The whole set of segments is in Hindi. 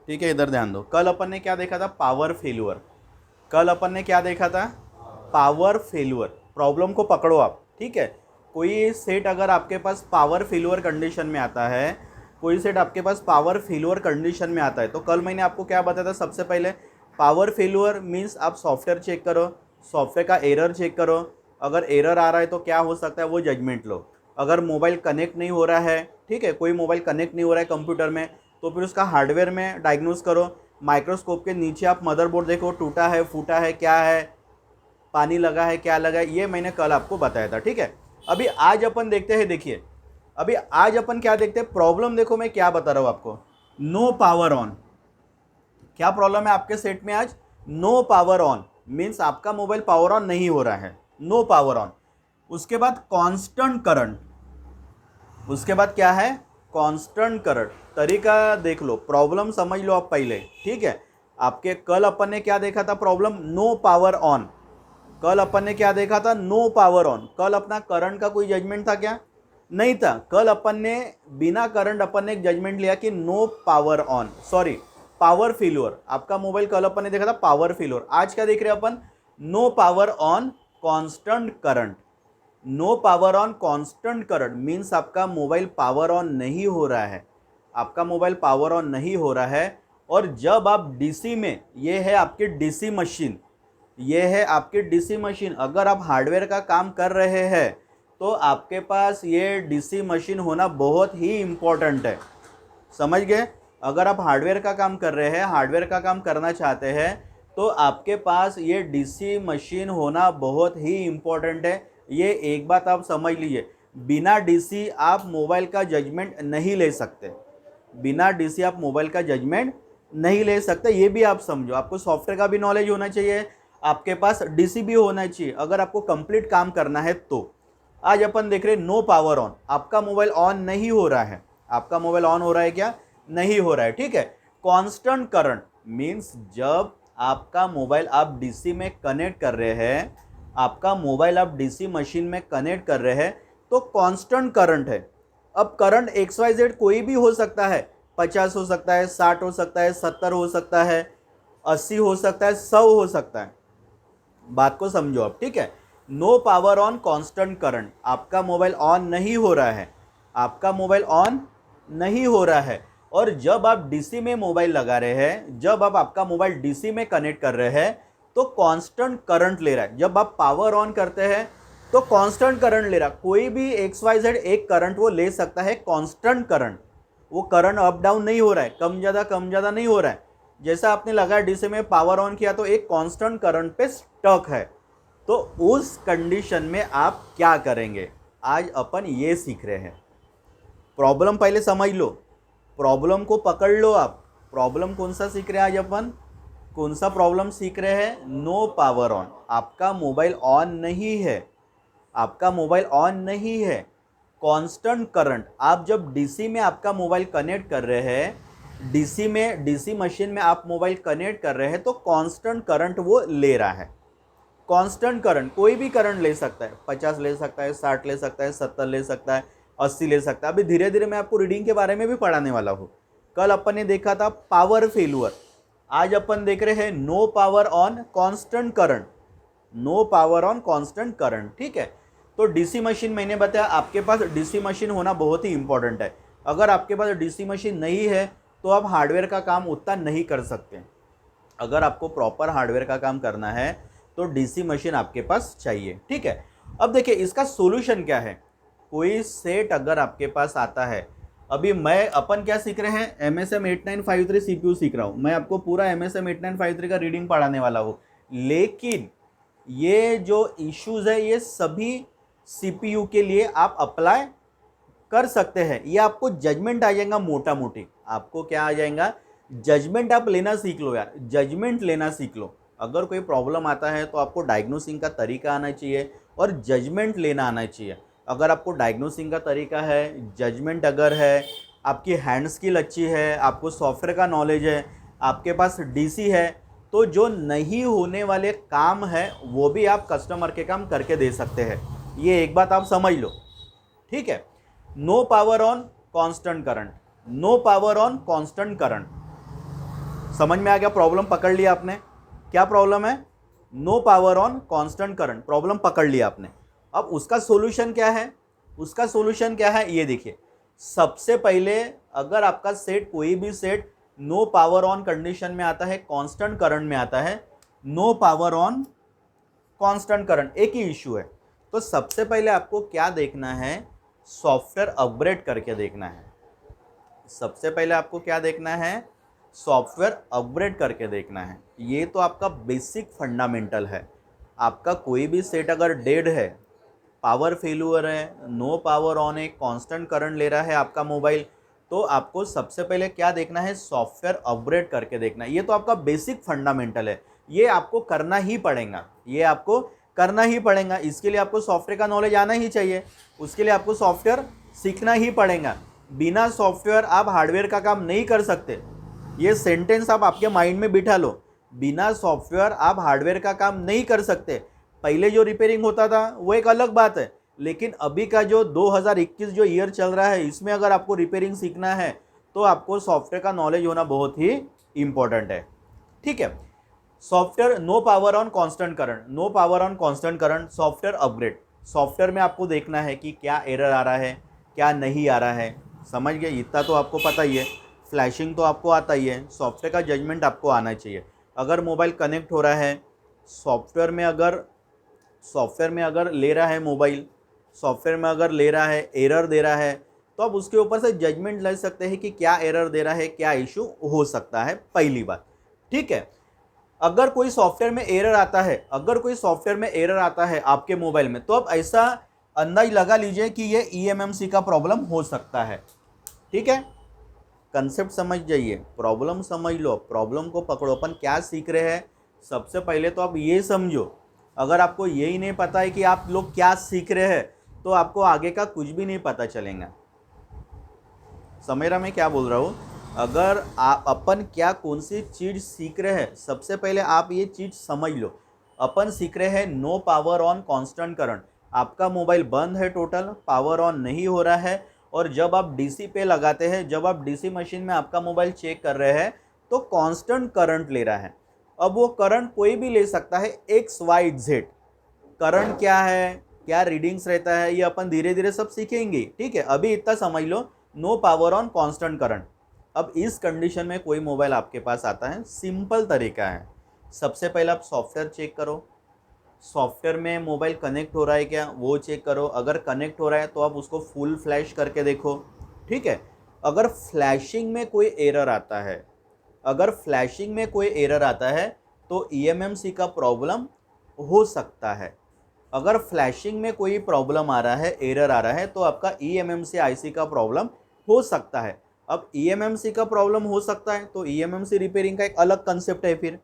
ठीक है, इधर ध्यान दो। कल अपन ने क्या देखा था? Power failure. कल अपन ने क्या देखा था? Power failure. प्रॉब्लम को पकड़ो आप, ठीक है। कोई सेट अगर आपके पास पावर फेल्यूर कंडीशन में आता है, कोई सेट आपके पास पावर फेल्यूर कंडीशन में आता है, तो कल मैंने आपको क्या बताया था? सबसे पहले पावर फेल्यूर मीन्स आप सॉफ्टवेयर चेक करो, सॉफ्टवेयर का एरर चेक करो। अगर एरर आ रहा है तो क्या हो सकता है, वो जजमेंट लो। अगर मोबाइल कनेक्ट नहीं हो रहा है, ठीक है, कोई मोबाइल कनेक्ट नहीं हो रहा है कंप्यूटर में, तो फिर उसका हार्डवेयर में डायग्नोस करो। माइक्रोस्कोप के नीचे आप मदरबोर्ड देखो, टूटा है, फूटा है, क्या है, पानी लगा है, क्या लगा है, ये मैंने कल आपको बताया था, ठीक है। अभी आज अपन देखते हैं, देखिए अभी आज अपन क्या देखते हैं, प्रॉब्लम देखो मैं क्या बता रहा हूँ आपको। No power on. क्या प्रॉब्लम है आपके सेट में आज? नो पावर ऑन मीन्स आपका मोबाइल पावर ऑन नहीं हो रहा है, नो पावर ऑन। उसके बाद कांस्टेंट करंट, उसके बाद क्या है? Constant current. तरीका देख लो, प्रॉब्लम समझ लो आप पहले, ठीक है। आपके कल अपन ने क्या देखा था? Problem no power on. कल अपन ने क्या देखा था? No power on. कल अपना करंट का कोई जजमेंट था क्या? नहीं था। कल अपन ने बिना करंट अपन ने एक जजमेंट लिया कि no power on, sorry power failure. आपका मोबाइल कल अपन ने देखा था पावर फेल्योर। आज क्या देख रहे हैं अपन? No power on constant current. No power on constant current means आपका मोबाइल पावर ऑन नहीं हो रहा है, आपका मोबाइल पावर ऑन नहीं हो रहा है। और जब आप डीसी में, ये है आपकी डीसी मशीन, ये है आपकी डीसी मशीन, अगर आप हार्डवेयर का काम कर रहे हैं तो आपके पास ये डीसी मशीन होना बहुत ही इम्पोर्टेंट है, समझ गए। अगर आप हार्डवेयर का काम कर रहे हैं, हार्डवेयर का काम करना चाहते हैं, तो आपके पास ये डीसी मशीन होना बहुत ही इम्पोर्टेंट है। ये एक बात आप समझ लीजिए, बिना डीसी आप मोबाइल का जजमेंट नहीं ले सकते, बिना डीसी आप मोबाइल का जजमेंट नहीं ले सकते, ये भी आप समझो। आपको सॉफ्टवेयर का भी नॉलेज होना चाहिए, आपके पास डीसी भी होना चाहिए, अगर आपको कंप्लीट काम करना है तो। आज अपन देख रहे हैं नो पावर ऑन, आपका मोबाइल ऑन नहीं हो रहा है। आपका मोबाइल ऑन हो रहा है क्या? नहीं हो रहा है, ठीक है। कांस्टेंट करंट मींस जब आपका मोबाइल आप डीसी में कनेक्ट कर रहे हैं, आपका मोबाइल आप डीसी मशीन में कनेक्ट कर रहे हैं, तो कांस्टेंट करंट है। अब करंट एक्स वाई जेड कोई भी हो सकता है, 50 हो सकता है, 60 हो सकता है, 70 हो सकता है, 80 हो सकता है, 100 हो सकता है। बात को समझो आप, ठीक है। No power on constant current, आपका मोबाइल ऑन नहीं हो रहा है, आपका मोबाइल ऑन नहीं हो रहा है। और जब आप डीसी में मोबाइल लगा रहे हैं, जब आप आपका मोबाइल डीसी में कनेक्ट कर रहे हैं, तो कांस्टेंट करंट ले रहा है। जब आप पावर ऑन करते हैं तो कांस्टेंट करंट ले रहा है, कोई भी एक्स वाई जेड एक करंट वो ले सकता है, कांस्टेंट करंट। वो करंट अप डाउन नहीं हो रहा है, कम ज़्यादा नहीं हो रहा है। जैसा आपने लगाया डीसी में पावर ऑन किया तो एक कांस्टेंट करंट पे स्टक है, तो उस कंडीशन में आप क्या करेंगे, आज अपन ये सीख रहे हैं। प्रॉब्लम पहले समझ लो, प्रॉब्लम को पकड़ लो आप। प्रॉब्लम कौन सा सीख रहे हैं आज अपन? कौन सा प्रॉब्लम सीख रहे हैं? नो पावर ऑन, आपका मोबाइल ऑन नहीं है, आपका मोबाइल ऑन नहीं है। कांस्टेंट करंट, आप जब डीसी में आपका मोबाइल कनेक्ट कर रहे हैं, डीसी में, डीसी मशीन में आप मोबाइल कनेक्ट कर रहे हैं, तो कांस्टेंट करंट वो ले रहा है। कांस्टेंट करंट कोई भी करंट ले सकता है, 50 ले सकता है, 60 ले सकता है, 70 ले सकता है, 80 ले सकता है। अभी धीरे धीरे मैं आपको रीडिंग के बारे में भी पढ़ाने वाला हूँ। कल अपन ने देखा था पावर फेल्यूर, आज अपन देख रहे हैं no power on constant current, no power on constant current, ठीक है। तो डीसी मशीन मैंने बताया, आपके पास डीसी मशीन होना बहुत ही इंपॉर्टेंट है। अगर आपके पास डीसी मशीन नहीं है तो आप हार्डवेयर का काम उतना नहीं कर सकते। अगर आपको प्रॉपर हार्डवेयर का काम करना है तो डीसी मशीन आपके पास चाहिए, ठीक है। अब देखिए इसका सॉल्यूशन क्या है। कोई सेट अगर आपके पास आता है, अभी मैं अपन क्या सीख रहे हैं, MSM 8953 CPU सीख रहा हूँ। मैं आपको पूरा MSM 8953 का रीडिंग पढ़ाने वाला हूँ, लेकिन ये जो इश्यूज है ये सभी CPU के लिए आप अप्लाई कर सकते हैं। ये आपको जजमेंट आ जाएगा, मोटा मोटी आपको क्या आ जाएगा, जजमेंट आप लेना सीख लो यार, जजमेंट लेना सीख लो। अगर कोई प्रॉब्लम आता है तो आपको डायग्नोसिंग का तरीका आना चाहिए और जजमेंट लेना आना चाहिए। अगर आपको डायग्नोसिंग का तरीका है, जजमेंट अगर है, आपकी हैंड स्किल अच्छी है, आपको सॉफ्टवेयर का नॉलेज है, आपके पास डीसी है, तो जो नहीं होने वाले काम है वो भी आप कस्टमर के काम करके दे सकते हैं। ये एक बात आप समझ लो, ठीक है। No power on constant current, no power on constant current, समझ में आ गया? प्रॉब्लम पकड़ लिया आपने? क्या प्रॉब्लम है? No power on constant current, problem पकड़ लिया आपने। अब उसका सॉल्यूशन क्या है? उसका सॉल्यूशन क्या है ये देखिए। सबसे पहले अगर आपका सेट, कोई भी set no power on condition में आता है, कांस्टेंट करंट में आता है, no power on constant current, एक ही इश्यू है। तो सबसे पहले आपको क्या देखना है? सॉफ्टवेयर अपग्रेड करके देखना है। सबसे पहले आपको क्या देखना है? सॉफ्टवेयर अपग्रेड करके देखना है। ये तो आपका बेसिक फंडामेंटल है। आपका कोई भी सेट अगर डेड है, पावर फेल्यूर है, नो पावर ऑन है, कांस्टेंट करंट ले रहा है आपका मोबाइल, तो आपको सबसे पहले क्या देखना है? सॉफ्टवेयर अपग्रेड करके देखना है। ये तो आपका बेसिक फंडामेंटल है, ये आपको करना ही पड़ेगा, ये आपको करना ही पड़ेगा। इसके लिए आपको सॉफ्टवेयर का नॉलेज आना ही चाहिए, उसके लिए आपको सॉफ्टवेयर सीखना ही पड़ेगा। बिना सॉफ्टवेयर आप हार्डवेयर का काम नहीं कर सकते। ये सेंटेंस आप आपके माइंड में बिठा लो, बिना सॉफ्टवेयर आप हार्डवेयर का काम नहीं कर सकते। पहले जो रिपेयरिंग होता था वो एक अलग बात है, लेकिन अभी का जो 2021 जो ईयर चल रहा है, इसमें अगर आपको रिपेयरिंग सीखना है तो आपको सॉफ्टवेयर का नॉलेज होना बहुत ही इंपॉर्टेंट है। ठीक है, software no power on constant current, no power on constant current, software upgrade. Software में आपको देखना है कि क्या एरर आ रहा है, क्या नहीं आ रहा है। समझ गए? इतना तो आपको पता ही है। फ्लैशिंग तो आपको आता ही है, सॉफ्टवेयर का जजमेंट आपको आना चाहिए। अगर मोबाइल कनेक्ट हो रहा है, सॉफ्टवेयर में अगर ले रहा है मोबाइल, सॉफ्टवेयर में अगर ले रहा है, एरर दे रहा है, तो आप उसके ऊपर से जजमेंट ले सकते हैं कि क्या एरर दे रहा है, क्या इशू हो सकता है, पहली बात। ठीक है, अगर कोई सॉफ्टवेयर में एरर आता है, अगर कोई सॉफ्टवेयर में एरर आता है आपके मोबाइल में, तो आप ऐसा अंदाज लगा लीजिए कि ये ईएमएमसी का प्रॉब्लम हो सकता है। ठीक है, कंसेप्ट समझ जाइए, प्रॉब्लम समझ लो, प्रॉब्लम को पकड़ो। अपन क्या सीख रहे हैं? सबसे पहले तो आप ये समझो, अगर आपको यही नहीं पता है कि आप लोग क्या सीख रहे हैं, तो आपको आगे का कुछ भी नहीं पता चलेगा। समझ रहा मैं क्या बोल रहा हूँ? अगर आप अपन क्या कौन सी चीज़ सीख रहे हैं, सबसे पहले आप ये चीज़ समझ लो। अपन सीख रहे हैं no power on constant current. आपका मोबाइल बंद है, टोटल पावर ऑन नहीं हो रहा है, और जब आप डीसी पे लगाते हैं, जब आप डीसी मशीन में आपका मोबाइल चेक कर रहे हैं, तो कांस्टेंट करंट ले रहा है। अब वो करंट कोई भी ले सकता है, एक्स वाई जेड। करंट क्या है, क्या रीडिंग्स रहता है, ये अपन धीरे धीरे सब सीखेंगे। ठीक है, अभी इतना समझ लो, no power on constant current. अब इस कंडीशन में कोई मोबाइल आपके पास आता है, सिंपल तरीका है। सबसे पहले आप सॉफ्टवेयर चेक करो, सॉफ्टवेयर में मोबाइल कनेक्ट हो रहा है क्या, वो चेक करो। अगर कनेक्ट हो रहा है तो आप उसको फुल फ्लैश करके देखो। ठीक है, अगर फ्लैशिंग में कोई एरर आता है, अगर फ्लैशिंग में कोई एरर आता है, तो ईएमएमसी का प्रॉब्लम हो सकता है। अगर फ्लैशिंग में कोई प्रॉब्लम आ रहा है, एरर आ रहा है, तो आपका ईएमएमसी आईसी का प्रॉब्लम हो सकता है। अब ईएमएमसी का प्रॉब्लम हो सकता है, तो ईएमएमसी रिपेयरिंग का एक अलग कंसेप्ट है फिर।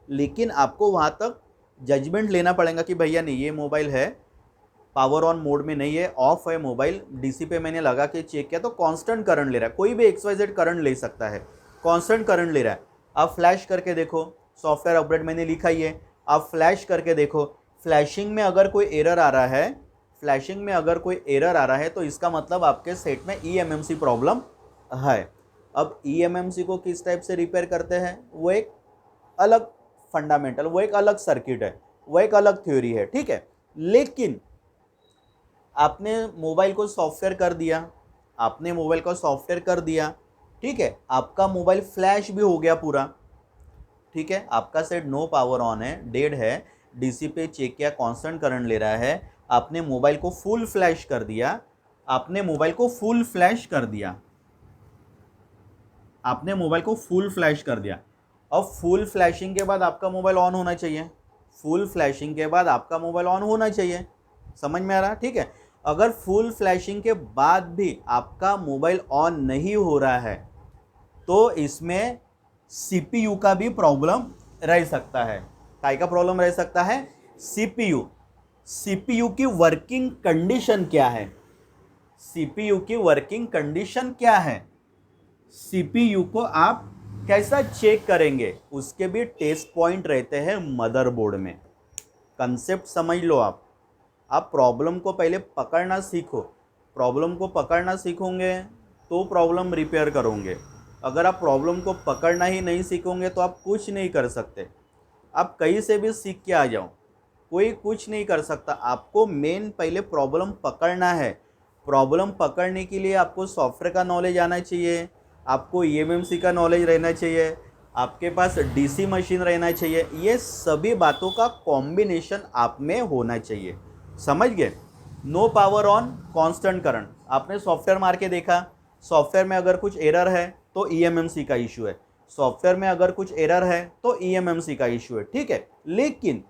लेकिन आपको वहाँ तक जजमेंट लेना पड़ेगा कि भैया नहीं, ये मोबाइल है पावर ऑन मोड में नहीं है, ऑफ है मोबाइल, डीसी पे मैंने लगा के चेक किया तो कांस्टेंट करंट ले रहा है। कोई भी XYZ करंट ले सकता है, कांस्टेंट करंट ले रहा है। आप फ्लैश करके देखो, सॉफ्टवेयर अपग्रेड मैंने लिखा ही है, आप फ्लैश करके देखो। फ्लैशिंग में अगर कोई एरर आ रहा है, फ्लैशिंग में अगर कोई एरर आ रहा है, तो इसका मतलब आपके सेट में ईएमएमसी प्रॉब्लम है। अब ईएमएमसी को किस टाइप से रिपेयर करते हैं, वो एक अलग फंडामेंटल, वो एक अलग सर्किट है, वो एक अलग थ्योरी है। ठीक है, लेकिन आपने मोबाइल को सॉफ्टवेयर कर दिया, आपने मोबाइल को सॉफ्टवेयर कर दिया, ठीक है, आपका मोबाइल फ्लैश भी हो गया पूरा। ठीक है, आपका सेट नो पावर ऑन है, डेड है, डीसी पे चेक किया, कांस्टेंट करंट ले रहा है, आपने मोबाइल को फुल फ्लैश कर दिया, आपने मोबाइल को फुल फ्लैश कर दिया, आपने मोबाइल को फुल फ्लैश कर दिया। अब फुल फ्लैशिंग के बाद आपका मोबाइल ऑन होना चाहिए, फुल फ्लैशिंग के बाद आपका मोबाइल ऑन होना चाहिए। समझ में आ रहा? ठीक है, अगर फुल फ्लैशिंग के बाद भी आपका मोबाइल ऑन नहीं हो रहा है, तो इसमें सीपीयू का भी प्रॉब्लम रह सकता है। काय का प्रॉब्लम रह सकता है? सीपीयू। सीपीयू की वर्किंग कंडीशन क्या है? सीपीयू की वर्किंग कंडीशन क्या है? सीपीयू को आप कैसा चेक करेंगे, उसके भी टेस्ट पॉइंट रहते हैं मदरबोर्ड में। कंसेप्ट समझ लो आप प्रॉब्लम को पहले पकड़ना सीखो। प्रॉब्लम को पकड़ना सीखोगे तो प्रॉब्लम रिपेयर करोगे। अगर आप प्रॉब्लम को पकड़ना ही नहीं सीखोगे तो आप कुछ नहीं कर सकते। आप कहीं से भी सीख के आ जाओ, कोई कुछ नहीं कर सकता। आपको मेन पहले प्रॉब्लम पकड़ना है। प्रॉब्लम पकड़ने के लिए आपको सॉफ्टवेयर का नॉलेज आना चाहिए, आपको ईएमएमसी का नॉलेज रहना चाहिए, आपके पास डीसी मशीन रहना चाहिए। ये सभी बातों का कॉम्बिनेशन आप में होना चाहिए। समझ गए? No power on constant current, आपने सॉफ्टवेयर मार के देखा, सॉफ्टवेयर में अगर कुछ एरर है तो ईएमएमसी का इशू है, सॉफ्टवेयर में अगर कुछ एरर है तो ईएमएमसी का इशू है, ठीक है। लेकिन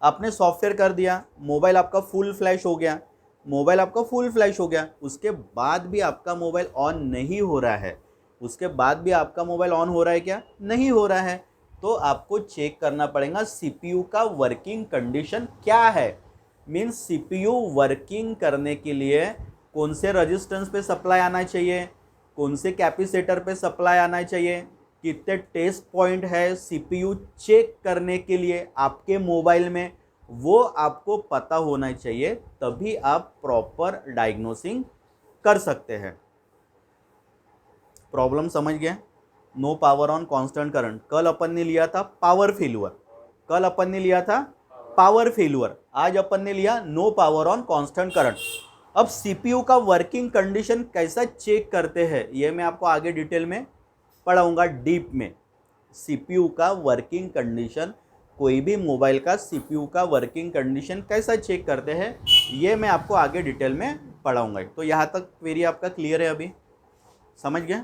आपने सॉफ्टवेयर कर दिया, मोबाइल आपका फुल फ्लैश हो गया, मोबाइल आपका फुल फ्लैश हो गया, उसके बाद भी आपका मोबाइल ऑन नहीं हो रहा है, उसके बाद भी आपका मोबाइल ऑन हो रहा है क्या? नहीं हो रहा है। तो आपको चेक करना पड़ेगा सीपीयू का वर्किंग कंडीशन क्या है। मीन्स सीपीयू वर्किंग करने के लिए कौन से रजिस्टेंस पे सप्लाई आना चाहिए, कौन से कैपेसिटर पे सप्लाई आना चाहिए, कितने टेस्ट पॉइंट है सीपीयू चेक करने के लिए आपके मोबाइल में, वो आपको पता होना चाहिए, तभी आप प्रॉपर डायग्नोसिंग कर सकते हैं। प्रॉब्लम समझ गए? No power on constant current. कल अपन ने लिया था पावर फेल्यूर, कल अपन ने लिया था पावर फेल्यूर, आज अपन ने लिया no power on constant current. अब सीपीयू का वर्किंग कंडीशन कैसा चेक करते हैं ये मैं आपको आगे डिटेल में पढ़ाऊंगा, डीप में। सीपीयू का वर्किंग कंडीशन, कोई भी मोबाइल का सीपीयू का वर्किंग कंडीशन कैसा चेक करते हैं ये मैं आपको आगे डिटेल में पढ़ाऊंगा। तो यहाँ तक क्वेरी आपका क्लियर है? अभी समझ गए?